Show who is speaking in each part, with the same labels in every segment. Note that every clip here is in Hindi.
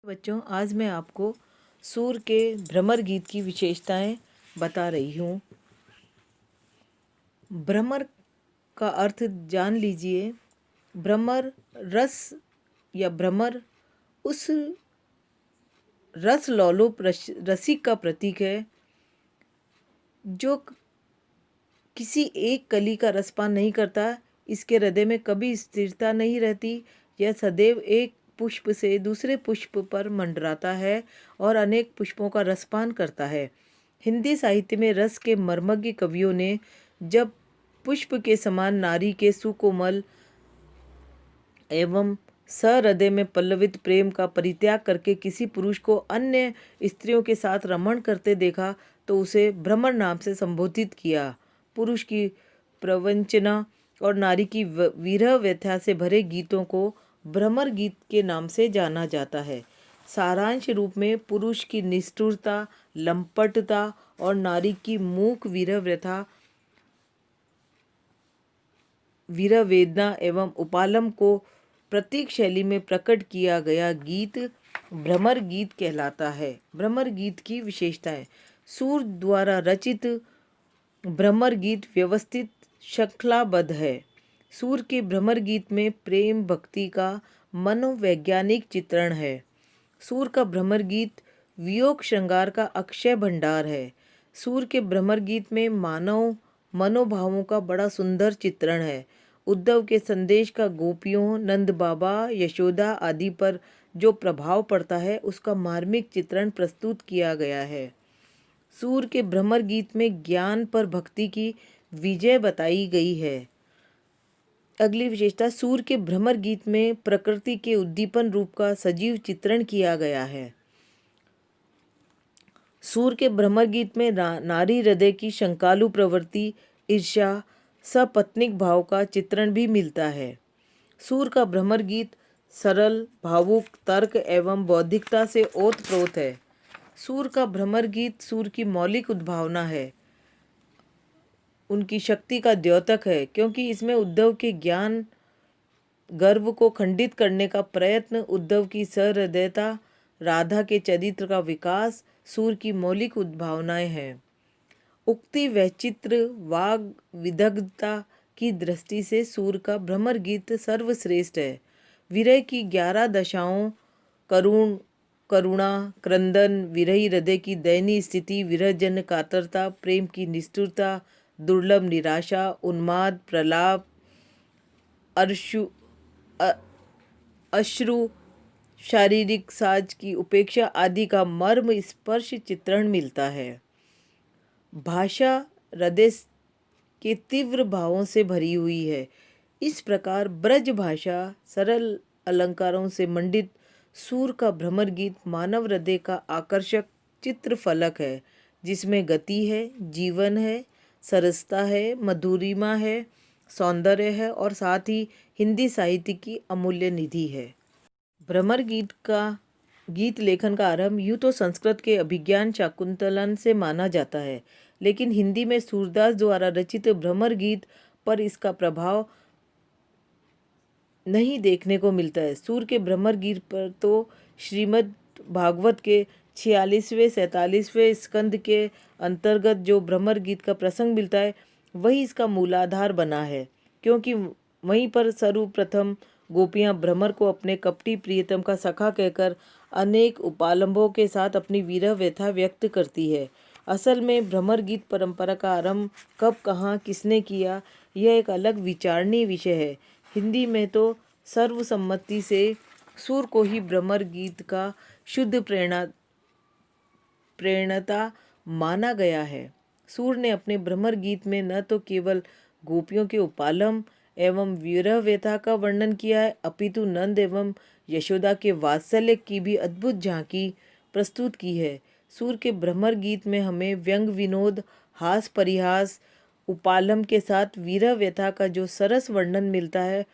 Speaker 1: बच्चों, आज मैं आपको सूर के भ्रमर गीत की विशेषताएं बता रही हूँ। भ्रमर का अर्थ जान लीजिए। भ्रमर रस या भ्रमर उस रस लोलुप रसिक का प्रतीक है जो किसी एक कली का रसपान नहीं करता। इसके हृदय में कभी स्थिरता नहीं रहती। यह सदैव एक पुष्प से दूसरे पुष्प पर मंडराता है और अनेक पुष्पों का रसपान करता है। हिंदी साहित्य में रस के मर्मज्ञ कवियों ने जब पुष्प के समान नारी के सुकोमल एवं सहृदय में पल्लवित प्रेम का परित्याग करके किसी पुरुष को अन्य स्त्रियों के साथ रमण करते देखा तो उसे भ्रमर नाम से संबोधित किया। पुरुष की प्रवंचना और नारी की विरह व्यथा से भरे गीतों को भ्रमर गीत के नाम से जाना जाता है। सारांश रूप में पुरुष की निष्ठुरता, लंपटता और नारी की मूक विरह व्यथा, विरह वेदना एवं उपालम को प्रतीक शैली में प्रकट किया गया गीत भ्रमर गीत कहलाता है। भ्रमर गीत की विशेषताएं। सूर द्वारा रचित भ्रमर गीत व्यवस्थित श्रृंखलाबद्ध है। सूर के भ्रमर गीत में प्रेम भक्ति का मनोवैज्ञानिक चित्रण है। सूर का भ्रमर गीत वियोग श्रृंगार का अक्षय भंडार है। सूर के भ्रमर गीत में मानव मनोभावों का बड़ा सुंदर चित्रण है। उद्धव के संदेश का गोपियों, नंद बाबा, यशोदा आदि पर जो प्रभाव पड़ता है उसका मार्मिक चित्रण प्रस्तुत किया गया है। सूर के भ्रमर गीत में ज्ञान पर भक्ति की विजय बताई गई है। अगली विशेषता, सूर के भ्रमर गीत में प्रकृति के उद्दीपन रूप का सजीव चित्रण किया गया है। सूर के भ्रमर गीत में नारी हृदय की शंकालु प्रवृत्ति, ईर्ष्या, सपत्निक भाव का चित्रण भी मिलता है। सूर का भ्रमर गीत सरल, भावुक, तर्क एवं बौद्धिकता से ओतप्रोत है। सूर का भ्रमर गीत सूर की मौलिक उद्भावना है, उनकी शक्ति का द्योतक है, क्योंकि इसमें उद्धव के ज्ञान गर्व को खंडित करने का प्रयत्न, उद्धव की सहृदयता, राधा के चरित्र का विकास सूर की मौलिक उद्भावनाएं हैं। उक्ति वैचित्र वाग विदग्धता की दृष्टि से सूर का भ्रमर गीत सर्वश्रेष्ठ है। विरह की 11 दशाओं, करुणा, क्रंदन, विरही हृदय की दयनीय स्थिति, विरहजन्य कातरता, प्रेम की निष्ठुरता, दुर्लभ निराशा, उन्माद, प्रलाप, अश्रु, शारीरिक साज की उपेक्षा आदि का मर्म स्पर्श चित्रण मिलता है। भाषा हृदय के तीव्र भावों से भरी हुई है। इस प्रकार ब्रज भाषा सरल अलंकारों से मंडित सूर का भ्रमर गीत मानव हृदय का आकर्षक चित्रफलक है, जिसमें गति है, जीवन है, सरसता है, मधुरिमा है, सौंदर्य है और साथ ही हिंदी साहित्य की अमूल्य निधि है। भ्रमर गीत का गीत लेखन का आरंभ यूँ तो संस्कृत के अभिज्ञान शाकुंतलन से माना जाता है, लेकिन हिंदी में सूरदास द्वारा रचित भ्रमर गीत पर इसका प्रभाव नहीं देखने को मिलता है। सूर के भ्रमर गीत पर तो श्रीमद् भागवत के 46वें 47वें स्कंद के अंतर्गत जो भ्रमर गीत का प्रसंग मिलता है वही इसका मूलाधार बना है, क्योंकि वहीं पर सर्वप्रथम गोपियां भ्रमर को अपने कपटी प्रियतम का सखा कहकर अनेक उपालंबों के साथ अपनी विरह व्यथा व्यक्त करती है। असल में भ्रमर गीत परंपरा का आरंभ कब, कहाँ, किसने किया, यह एक अलग विचारणीय विषय है। हिंदी में तो सर्वसम्मति से सूर को ही भ्रमर गीत का शुद्ध प्रेरणता माना गया है। सूर ने अपने भ्रमर गीत में न तो केवल गोपियों के उपालम एवं विरह व्यथा का वर्णन किया है, अपितु नंद एवं यशोदा के वात्सल्य की भी अद्भुत झांकी प्रस्तुत की है। सूर के भ्रमर गीत में हमें व्यंग, विनोद, हास परिहास, उपालम के साथ विरह व्यथा का जो सरस वर्णन मिलता है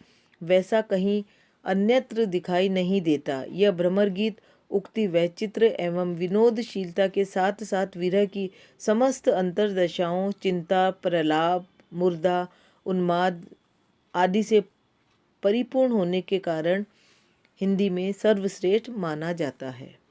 Speaker 1: वैसा कहीं अन्यत्र दिखाई नहीं देता। यह भ्रमर गीत उक्ति वैचित्र एवं विनोदशीलता के साथ साथ विरह की समस्त अंतर्दशाओं, चिंता, प्रलाप, मुर्दा, उन्माद आदि से परिपूर्ण होने के कारण हिंदी में सर्वश्रेष्ठ माना जाता है।